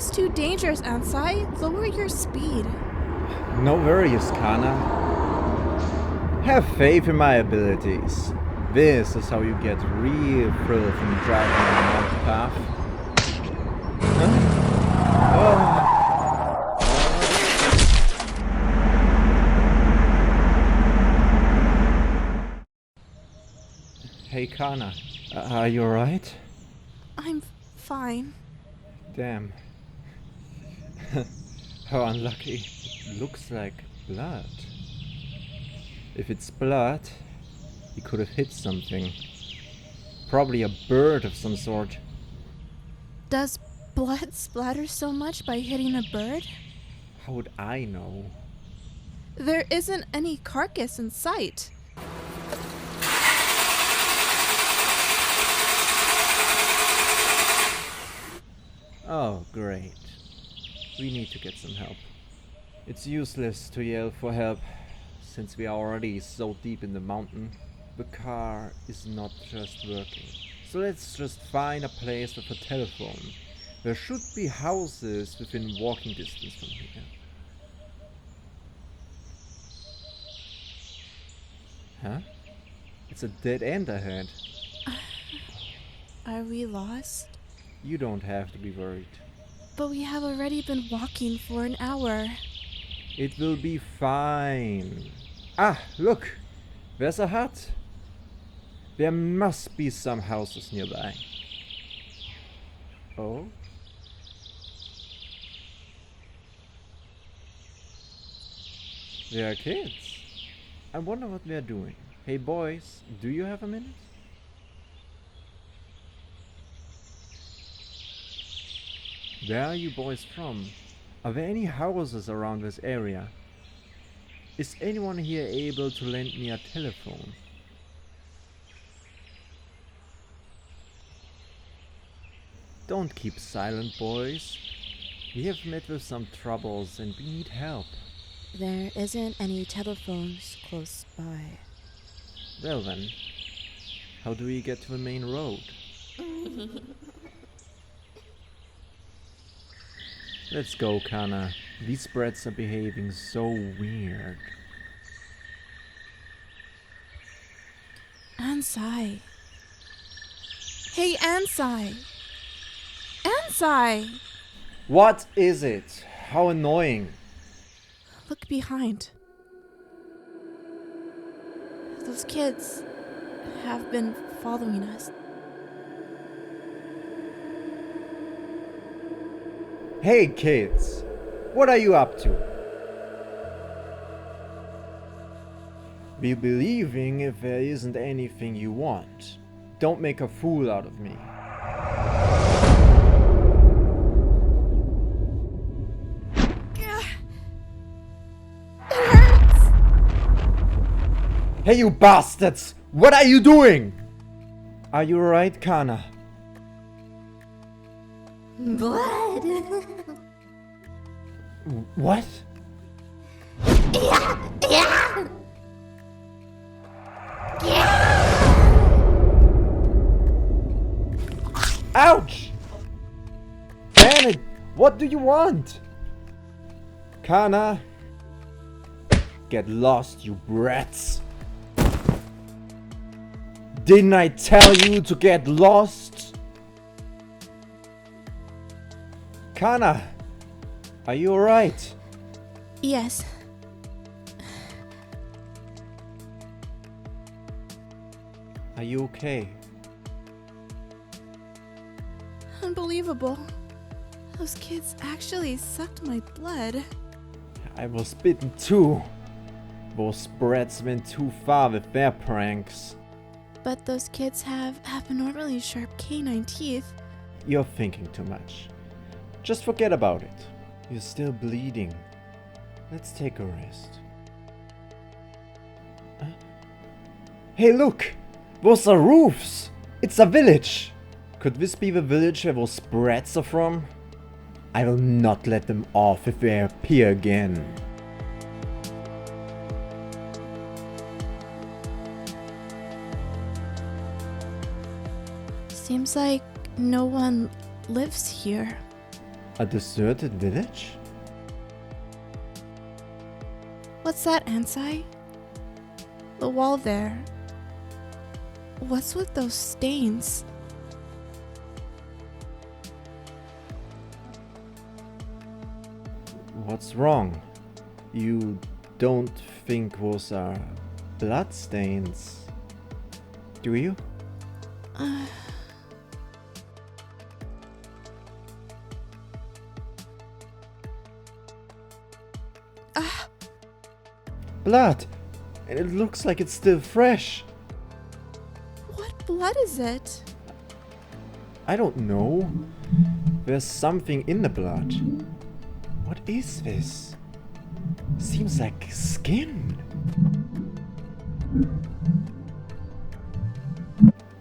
seems too dangerous, Ansai. Lower your speed. No worries, Kana. Have faith in my abilities. This is how you get real thrill from driving on a mountain path. Huh? Oh. Hey Kana, are you alright? I'm fine. Damn. How unlucky. It looks like blood. If it's blood, he could have hit something. Probably a bird of some sort. Does blood splatter so much by hitting a bird? How would I know? There isn't any carcass in sight. Oh, great. We need to get some help. It's useless to yell for help, since we are already so deep in the mountain. The car is not just working. So let's just find a place with a telephone. There should be houses within walking distance from here. Huh? It's a dead end ahead. Are we lost? You don't have to be worried. But we have already been walking for an hour. It will be fine. Ah, look! There's a hut. There must be some houses nearby. Oh? There are kids. I wonder what they're doing. Hey boys, do you have a minute? Where are you boys from? Are there any houses around this area? Is anyone here able to lend me a telephone? Don't keep silent, boys. We have met with some troubles and we need help. There isn't any telephones close by. Well then, how do we get to the main road? Let's go, Kana. These brats are behaving so weird. Ansai. Hey, Ansai. Ansai! What is it? How annoying. Look behind. Those kids have been following us. Hey kids, what are you up to? We'll be leaving if there isn't anything you want. Don't make a fool out of me. It hurts! Hey you bastards! What are you doing? Are you alright, Kana? Blood. What? Yeah. Ouch! Damn it! What do you want? Kana? Get lost, you brats! Didn't I tell you to get lost? Kana, are you alright? Yes. Are you okay? Unbelievable. Those kids actually sucked my blood. I was bitten too. Those brats went too far with their pranks. But those kids have abnormally sharp canine teeth. You're thinking too much. Just forget about it. You're still bleeding. Let's take a rest. Hey look! Those are roofs! It's a village! Could this be the village where those brats are from? I will not let them off if they appear again. Seems like no one lives here. A deserted village? What's that, Ansai? The wall there. What's with those stains? What's wrong? You don't think those are blood stains, do you? Blood! And it looks like it's still fresh. What blood is it? I don't know. There's something in the blood. What is this? Seems like skin.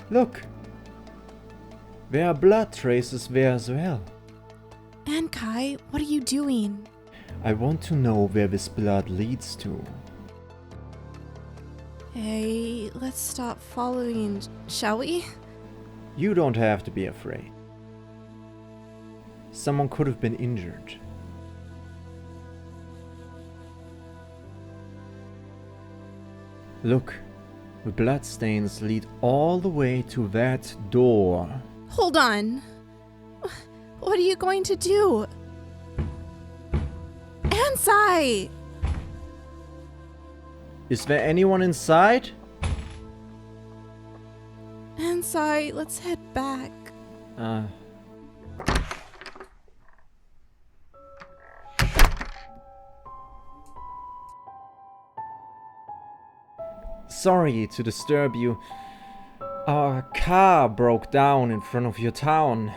Look. There are blood traces there as well. Ankai, what are you doing? I want to know where this blood leads to. Hey, let's stop following, shall we? You don't have to be afraid. Someone could have been injured. Look, the bloodstains lead all the way to that door. Hold on. What are you going to do? Ansai! Is there anyone inside? Ansai, let's head back. Sorry to disturb you. Our car broke down in front of your town.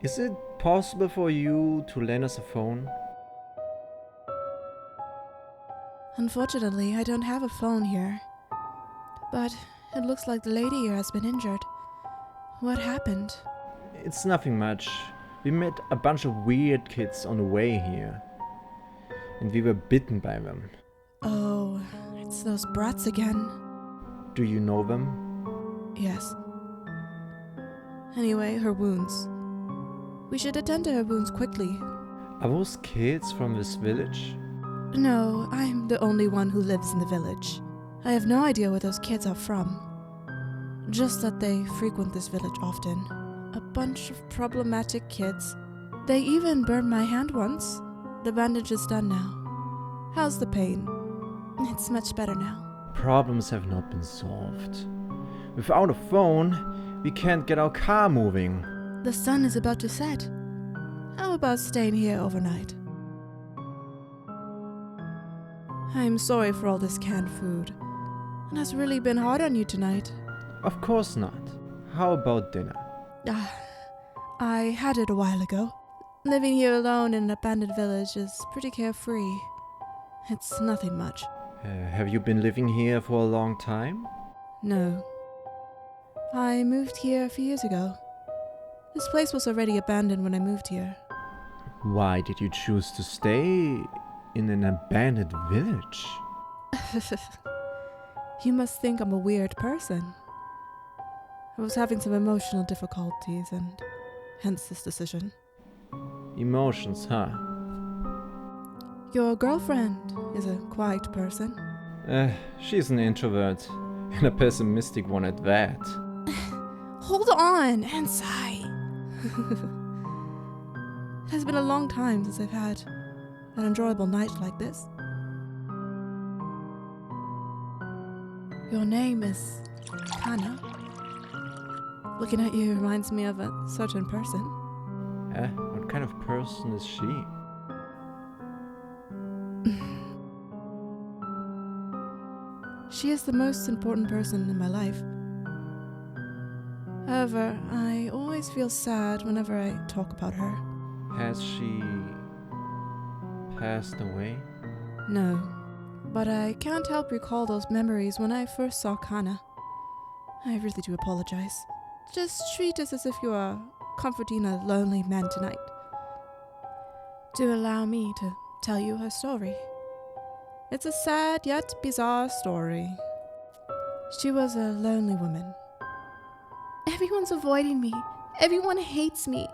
Is it possible for you to lend us a phone? Unfortunately, I don't have a phone here. But it looks like the lady here has been injured. What happened? It's nothing much. We met a bunch of weird kids on the way here. And we were bitten by them. Oh, it's those brats again. Do you know them? Yes. Anyway, her wounds. We should attend to her wounds quickly. Are those kids from this village? No, I'm the only one who lives in the village. I have no idea where those kids are from. Just that they frequent this village often. A bunch of problematic kids. They even burned my hand once. The bandage is done now. How's the pain? It's much better now. Problems have not been solved. Without a phone, we can't get our car moving. The sun is about to set. How about staying here overnight? I'm sorry for all this canned food. It has really been hard on you tonight. Of course not. How about dinner? I had it a while ago. Living here alone in an abandoned village is pretty carefree. It's nothing much. Have you been living here for a long time? No. I moved here a few years ago. This place was already abandoned when I moved here. Why did you choose to stay in an abandoned village? You must think I'm a weird person. I was having some emotional difficulties and hence this decision. Emotions, huh? Your girlfriend is a quiet person. She's an introvert, and a pessimistic one at that. Hold on, Ansai. It has been a long time since I've had an enjoyable night like this. Your name is Kana. Looking at you reminds me of a certain person. What kind of person is she? She is the most important person in my life. However, I always feel sad whenever I talk about her. Has she passed away? No, but I can't help recall those memories when I first saw Kana. I really do apologize. Just treat us as if you are comforting a lonely man tonight. Do allow me to tell you her story. It's a sad yet bizarre story. She was a lonely woman. Everyone's avoiding me. Everyone hates me.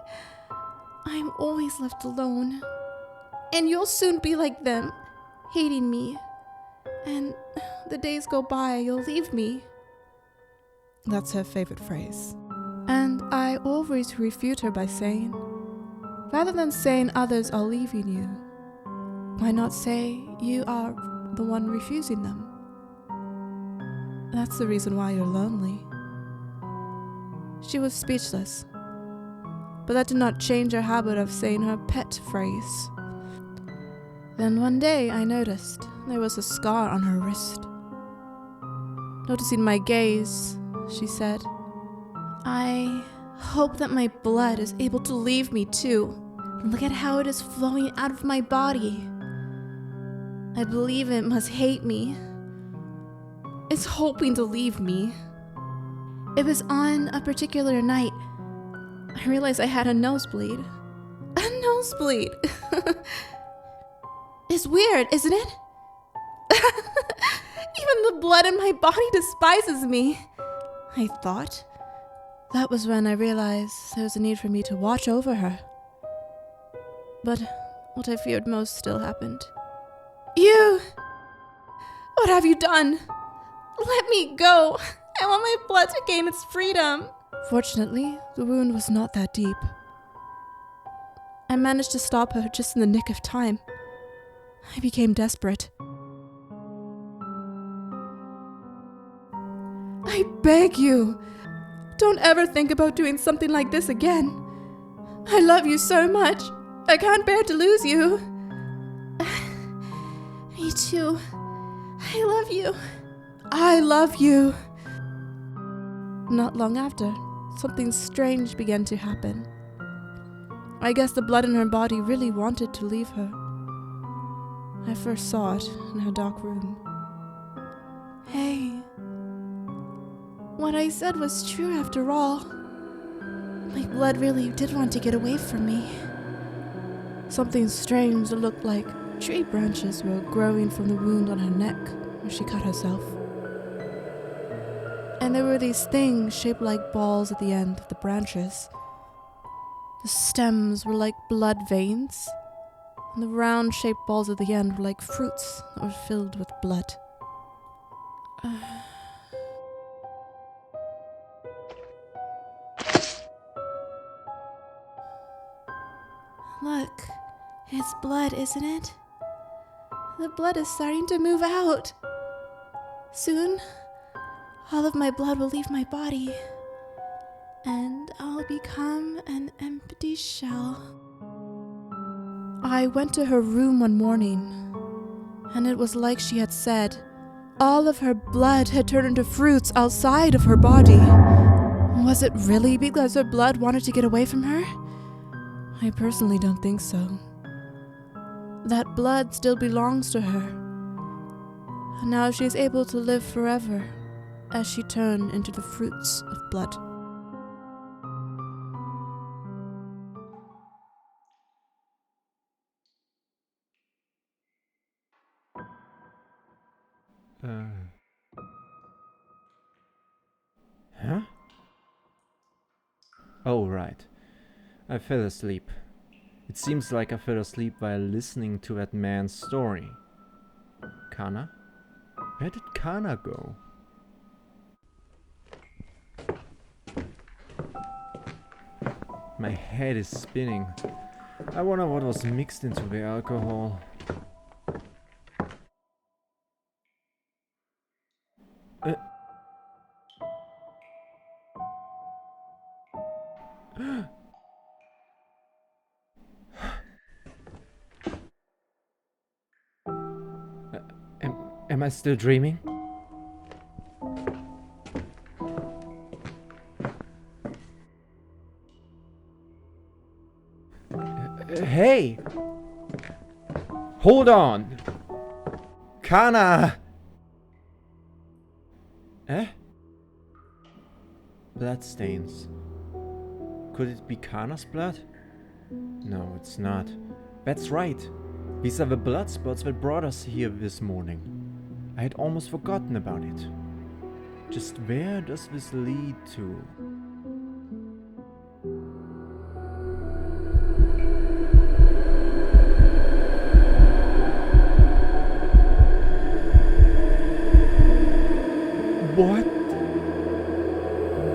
I'm always left alone. And you'll soon be like them, hating me. And the days go by, you'll leave me. That's her favorite phrase. And I always refute her by saying, rather than saying others are leaving you, why not say you are the one refusing them? That's the reason why you're lonely. She was speechless, but that did not change her habit of saying her pet phrase. Then one day I noticed there was a scar on her wrist. Noticing my gaze, she said, I hope that my blood is able to leave me too. Look at how it is flowing out of my body. I believe it must hate me. It's hoping to leave me. It was on a particular night. I realized I had a nosebleed. A nosebleed! It's weird, isn't it? Even the blood in my body despises me, I thought. That was when I realized there was a need for me to watch over her. But what I feared most still happened. You! What have you done? Let me go! I want my blood to gain its freedom! Fortunately, the wound was not that deep. I managed to stop her just in the nick of time. I became desperate. I beg you, don't ever think about doing something like this again. I love you so much. I can't bear to lose you. Me too. I love you. I love you. Not long after, something strange began to happen. I guess the blood in her body really wanted to leave her. I first saw it in her dark room. Hey, what I said was true after all. My blood really did want to get away from me. Something strange that looked like tree branches were growing from the wound on her neck where she cut herself. And there were these things shaped like balls at the end of the branches. The stems were like blood veins, and the round-shaped balls at the end were like fruits that were filled with blood. Look, it's blood, isn't it? The blood is starting to move out. Soon, all of my blood will leave my body, and I'll become an empty shell. I went to her room one morning, and it was like she had said. All of her blood had turned into fruits outside of her body. Was it really because her blood wanted to get away from her? I personally don't think so. That blood still belongs to her, and now she is able to live forever as she turned into the fruits of blood. Huh? Oh, right. I fell asleep. It seems like I fell asleep while listening to that man's story. Kana? Where did Kana go? My head is spinning. I wonder what was mixed into the alcohol. Am I still dreaming? Hey! Hold on! Kana! Eh? Bloodstains. Could it be Kana's blood? No, it's not. That's right. These are the blood spots that brought us here this morning. I had almost forgotten about it. Just where does this lead to?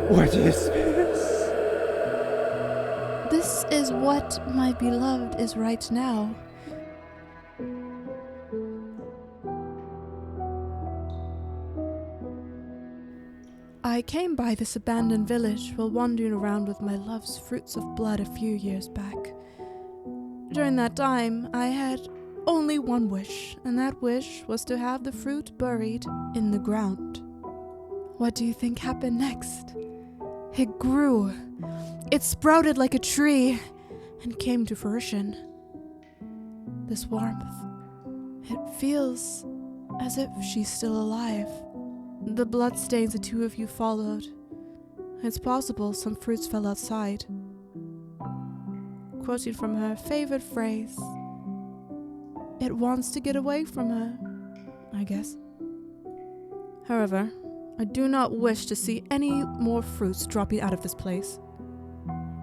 What is this? This is what my beloved is right now. I came by this abandoned village while wandering around with my love's fruits of blood a few years back. During that time, I had only one wish, and that wish was to have the fruit buried in the ground. What do you think happened next? It grew. It sprouted like a tree and came to fruition. This warmth, it feels as if she's still alive. The bloodstains the two of you followed. It's possible some fruits fell outside. Quoting from her favorite phrase, it wants to get away from her, I guess. However, I do not wish to see any more fruits dropping out of this place.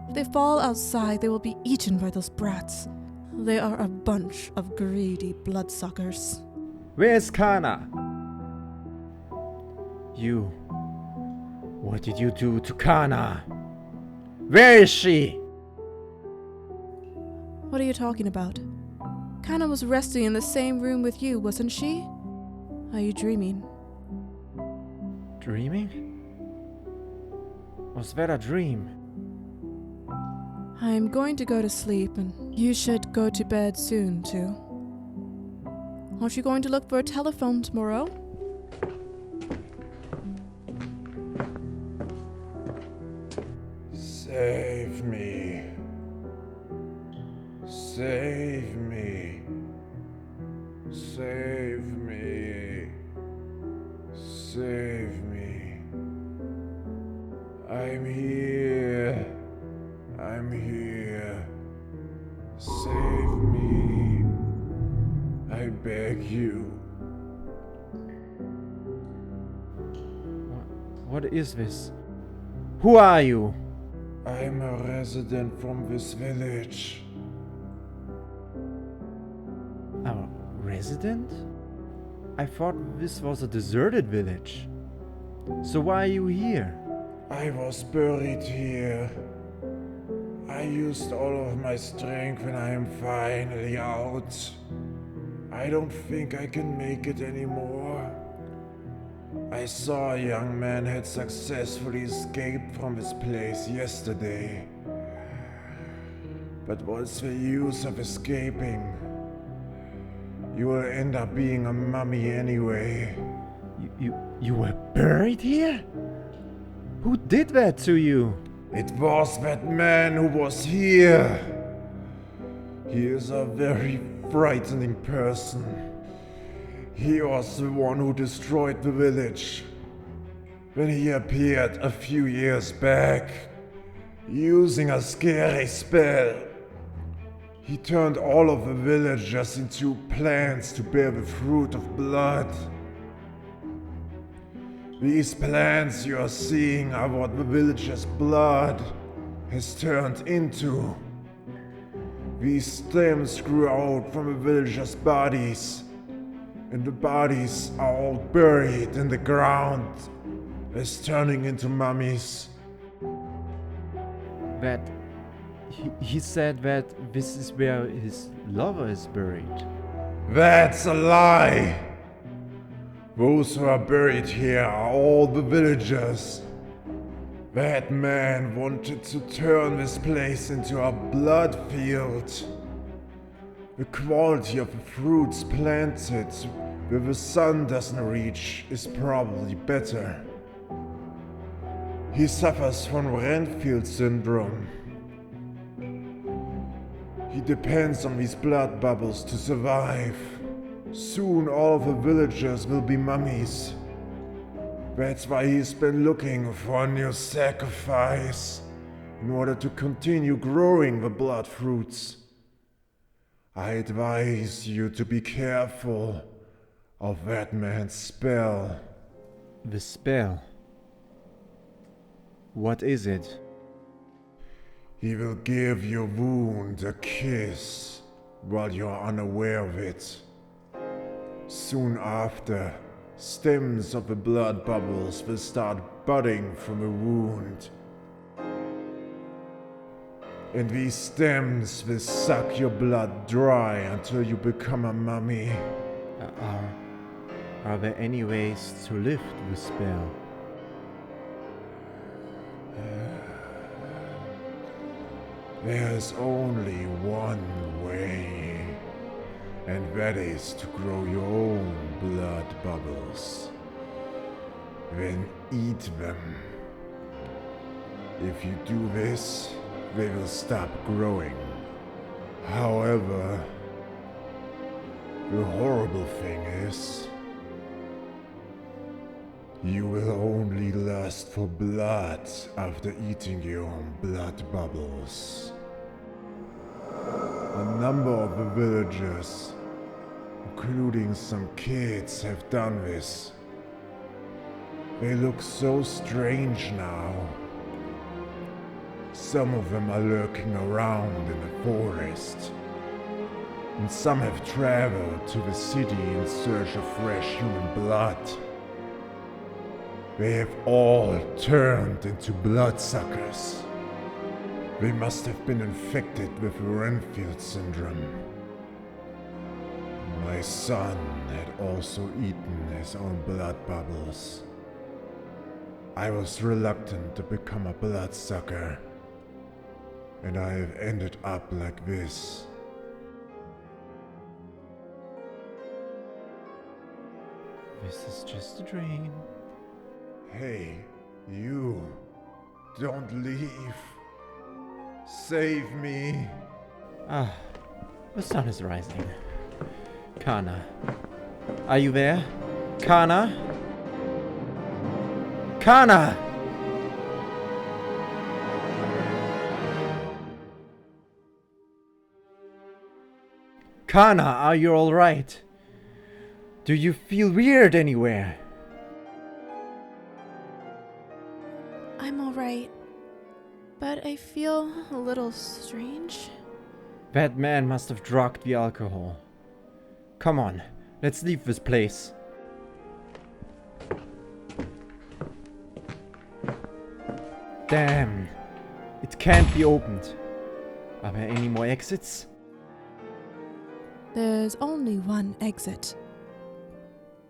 If they fall outside, they will be eaten by those brats. They are a bunch of greedy bloodsuckers. Where's Kana? You. What did you do to Kana? Where is she? What are you talking about? Kana was resting in the same room with you, wasn't she? Are you dreaming? Dreaming? Was that a dream? I'm going to go to sleep, and you should go to bed soon, too. Aren't you going to look for a telephone tomorrow? Save me. Save me. Save me. Save me. I'm here. I'm here. Save me. I beg you. What is this? Who are you? I'm a resident from this village. A resident? I thought this was a deserted village. So why are you here? I was buried here. I used all of my strength and I am finally out. I don't think I can make it anymore. I saw a young man had successfully escaped from this place yesterday. But what's the use of escaping? You will end up being a mummy anyway. You were buried here? Who did that to you? It was that man who was here. He is a very frightening person. He was the one who destroyed the village. When he appeared a few years back, using a scary spell, he turned all of the villagers into plants to bear the fruit of blood. These plants you are seeing are what the villagers' blood has turned into. These stems grew out from the villagers' bodies, and the bodies are all buried in the ground as turning into mummies. That he said that this is where his lover is buried. That's a lie! Those who are buried here are all the villagers. That man wanted to turn this place into a blood field. The quality of the fruits planted where the sun doesn't reach is probably better. He suffers from Renfield syndrome. He depends on these blood bubbles to survive. Soon all of the villagers will be mummies. That's why he's been looking for a new sacrifice in order to continue growing the blood fruits. I advise you to be careful of that man's spell. The spell? What is it? He will give your wound a kiss while you're unaware of it. Soon after, Stems of the blood bubbles will start budding from a wound. And these stems will suck your blood dry until you become a mummy. Are there any ways to lift the spell? There's only one way, and that is to grow your own blood bubbles. Then eat them. If you do this, they will stop growing. However, the horrible thing is, you will only lust for blood after eating your own blood bubbles. A number of the villagers, including some kids, have done this. They look so strange now. Some of them are lurking around in the forest, and some have traveled to the city in search of fresh human blood. They have all turned into bloodsuckers. They must have been infected with Renfield syndrome. My son had also eaten his own blood bubbles. I was reluctant to become a bloodsucker, and I have ended up like this. This is just a dream. Hey, you. Don't leave. Save me. The sun is rising. Kana. Are you there? Kana? Kana! Kana, are you alright? Do you feel weird anywhere? I'm alright, but I feel a little strange. That man must have drugged the alcohol. Come on, let's leave this place. Damn, it can't be opened. Are there any more exits? There's only one exit.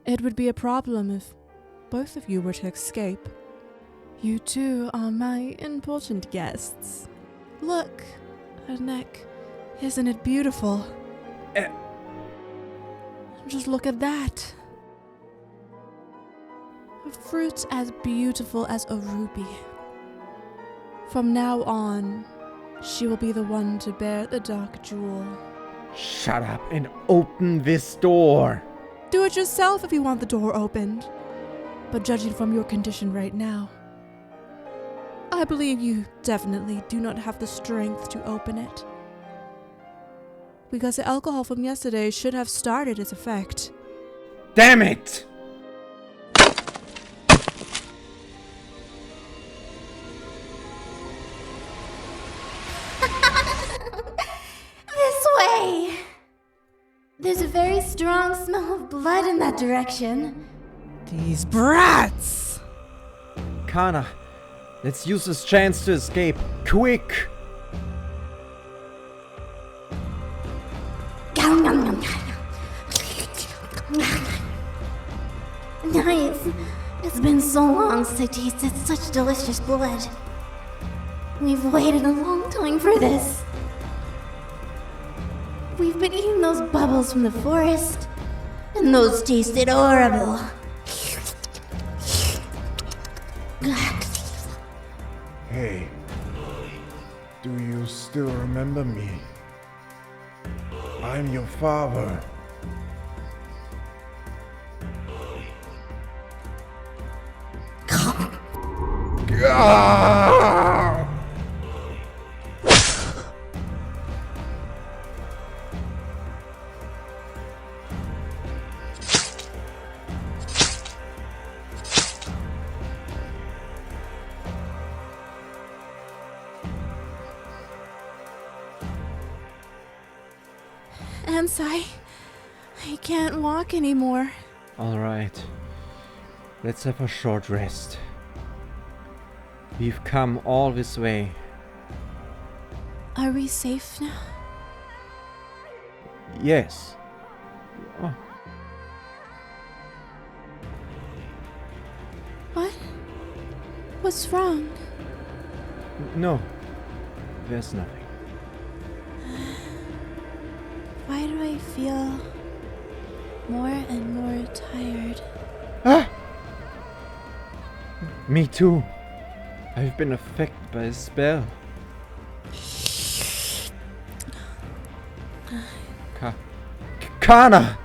It would be a problem if both of you were to escape. You two are my important guests. Look, her neck. Isn't it beautiful? Just look at that. A fruit as beautiful as a ruby. From now on, she will be the one to bear the dark jewel. Shut up and open this door. Do it yourself if you want the door opened. But judging from your condition right now, I believe you definitely do not have the strength to open it. Because the alcohol from yesterday should have started its effect. Damn it! This way! There's a very strong smell of blood in that direction. These brats! Kana, let's use this chance to escape. Quick! Nice. It's been so long since I tasted such delicious blood. We've waited a long time for this. We've been eating those bubbles from the forest, and those tasted horrible. Hey, do you still remember me? I'm your father. Ah! Ansai, I can't walk anymore. Alright, Let's have a short rest. We've come all this way. Are we safe now? Yes. Oh, What? What's wrong? no. There's nothing. Why do I feel more and more tired? Ah! Me too. I've been affected by a spell. Kana!